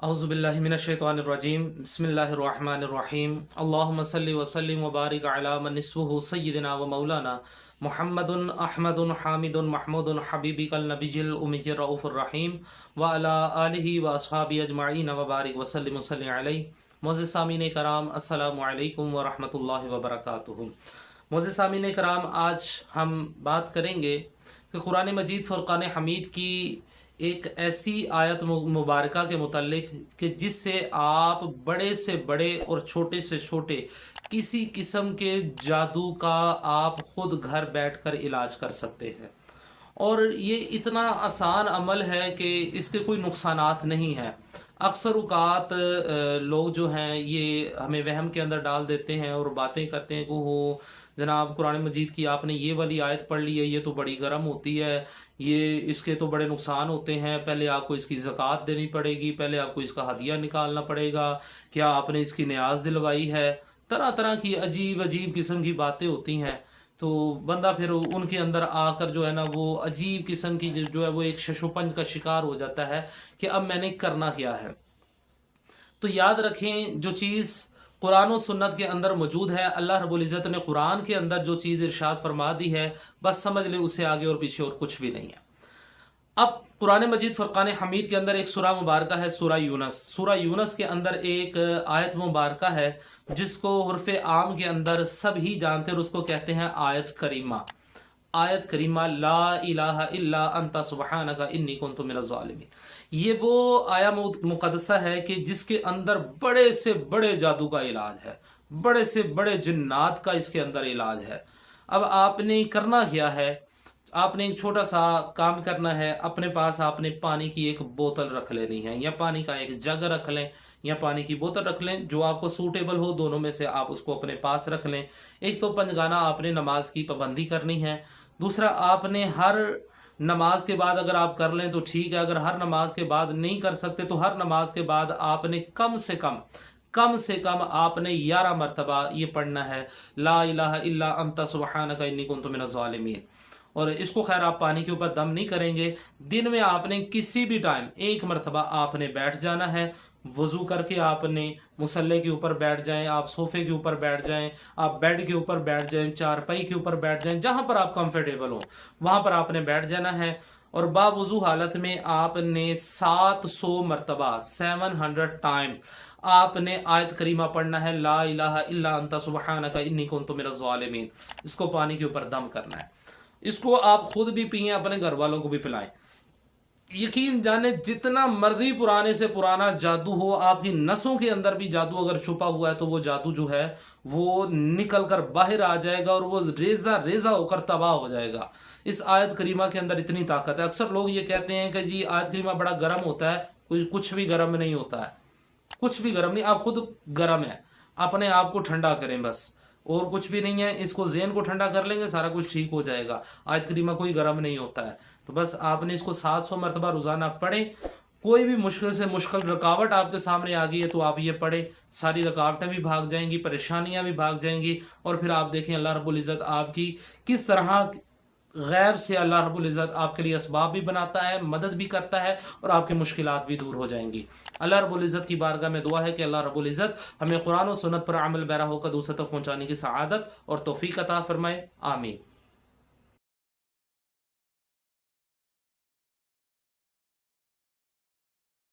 अऊज़ु बिल्लाहि मिनश्शैतानिर रजीम बिस्मिल्लाहिर रहमानिर रहीम अल्लाहुम्मा सल्लि व सल्लिम व बारिक अला मन निस्फ़ुहु सय्यिदिना व मौलाना मुहम्मदुन अहमदुन हामिदुन महमूदुन हबीबिकल नबिय्युल उम्मिय्युर रऊफ़ुर रहीम व अला आलिहि व अस्हाबी अजमईन व बारिक व सल्लिम सल्लि अलैहि। मोअज़्ज़िज़ सामीन कराम, अस्सलामु अलैकुम व रहमतुल्लाहि व बरकातुहू। मोअज़्ज़िज़ सामीन कराम, आज हम बात करेंगे कि कुरान मजीद फ़ुरक़ान हमीद की एक ऐसी आयत मुबारका के मुतल्लिक कि जिससे आप बड़े से बड़े और छोटे से छोटे किसी किस्म के जादू का आप ख़ुद घर बैठकर इलाज कर सकते हैं। और ये इतना आसान अमल है कि इसके कोई नुकसानात नहीं हैं। अक्सर औक़ात लोग जो हैं ये हमें वहम के अंदर डाल देते हैं और बातें करते हैं कि हो जनाब कुरान मजीद की आपने ये वाली आयत पढ़ ली है, ये तो बड़ी गर्म होती है, ये इसके तो बड़े नुकसान होते हैं, पहले आपको इसकी ज़कात देनी पड़ेगी, पहले आपको इसका हदिया निकालना पड़ेगा, क्या आपने इसकी न्याज दिलवाई है। तरह तरह की अजीब अजीब किस्म की बातें होती हैं। तो बंदा फिर उनके अंदर आकर जो है ना वो अजीब किस्म की जो है वो एक शशोपंज का शिकार हो जाता है कि अब मैंने करना क्या है। तो याद रखें, जो चीज़ कुरान और सुन्नत के अंदर मौजूद है, अल्लाह रब्बुल इज़्ज़त ने कुरान के अंदर जो चीज़ इरशाद फरमा दी है, बस समझ ले उससे आगे और पीछे और कुछ भी नहीं है। अब कुरान मजीद फ़ुरक़ान हमीद के अंदर एक सूरा मुबारका है, सूरा यूनस। सूरा यूनस के अंदर एक आयत मुबारका है जिसको हुर्फ़ आम के अंदर सब ही जानते हैं और उसको कहते हैं आयत करीमा। आयत करीमा, ला इलाहा इल्ला अंता सुब्हानका इन्नी कुन्तु मिनज़ ज़ालिमीन। ये वो आया मुक़द्दसा है कि जिसके अंदर बड़े से बड़े जादू का इलाज है, बड़े से बड़े जिन्नात का इसके अंदर इलाज है। अब आपने करना क्या है, आपने एक छोटा सा काम करना है। अपने पास आपने पानी की एक बोतल रख लेनी है, या पानी का एक जग रख लें या पानी की बोतल रख लें, जो आपको सूटेबल हो, दोनों में से आप उसको अपने पास रख लें। एक तो पंजगाना आपने नमाज की पाबंदी करनी है। दूसरा, आपने हर नमाज के बाद अगर आप कर लें तो ठीक है, अगर हर नमाज के बाद नहीं कर सकते तो हर नमाज के बाद आपने कम से कम आपने 11 मरतबा ये पढ़ना है, ला इलाहा इल्ला अंता सुब्हानका इन्नी कुन्तु मिनज़ ज़ालिमीन। और इसको खैर आप पानी के ऊपर दम नहीं करेंगे। दिन में आपने किसी भी टाइम एक मरतबा आपने बैठ जाना है। वज़ू करके आपने मुसल्ले के ऊपर बैठ जाएं, आप सोफ़े के ऊपर बैठ जाएं, आप बेड के ऊपर बैठ जाएं, चारपाई के ऊपर बैठ जाएं, जहाँ पर आप कंफर्टेबल हो वहाँ पर आपने बैठ जाना है। और बावज़ू हालत में आपने 700 मरतबा 700 टाइम आपने आयत करीमा पढ़ना है, ला इलाहा इल्ला अंता सुब्हानका इन्नी कुन्तु मिनज़ ज़ालिमीन। इसको पानी के ऊपर दम करना है। इसको आप खुद भी पिएं, अपने घर वालों को भी पिलाएं। यकीन जाने जितना मर्जी पुराने से पुराना जादू हो, आपकी नसों के अंदर भी जादू अगर छुपा हुआ है तो वो जादू जो है वो निकल कर बाहर आ जाएगा और वो रेजा रेजा होकर तबाह हो जाएगा। इस आयत करीमा के अंदर इतनी ताकत है। अक्सर लोग ये कहते हैं कि जी आयत करीमा बड़ा गर्म होता है, कुछ भी गर्म नहीं होता है, कुछ भी गर्म नहीं, आप खुद गर्म है। अपने आप को ठंडा करें बस, और कुछ भी नहीं है। इसको ज़हन को ठंडा कर लेंगे, सारा कुछ ठीक हो जाएगा। आयत करीमा कोई गर्म नहीं होता है। तो बस आपने इसको 700 मरतबा रोज़ाना पढ़ें। कोई भी मुश्किल से मुश्किल रुकावट आपके सामने आ गई है तो आप ये पढ़ें, सारी रुकावटें भी भाग जाएंगी, परेशानियां भी भाग जाएंगी। और फिर आप देखें अल्लाह रब्बुल इज़्ज़त आपकी किस तरह गैब से अल्लाह रब्बुल इज़्ज़त आपके लिए असबाब भी बनाता है, मदद भी करता है और आपकी मुश्किलात भी दूर हो जाएंगी। अल्लाह रब्बुल इज़्ज़त की बारगाह में दुआ है कि अल्लाह रब्बुल इज़्ज़त हमें कुरान और सुन्नत पर अमल पैरा होकर दूसरों तक पहुँचाने की सआदत और तौफीक अता फरमाए। आमीन।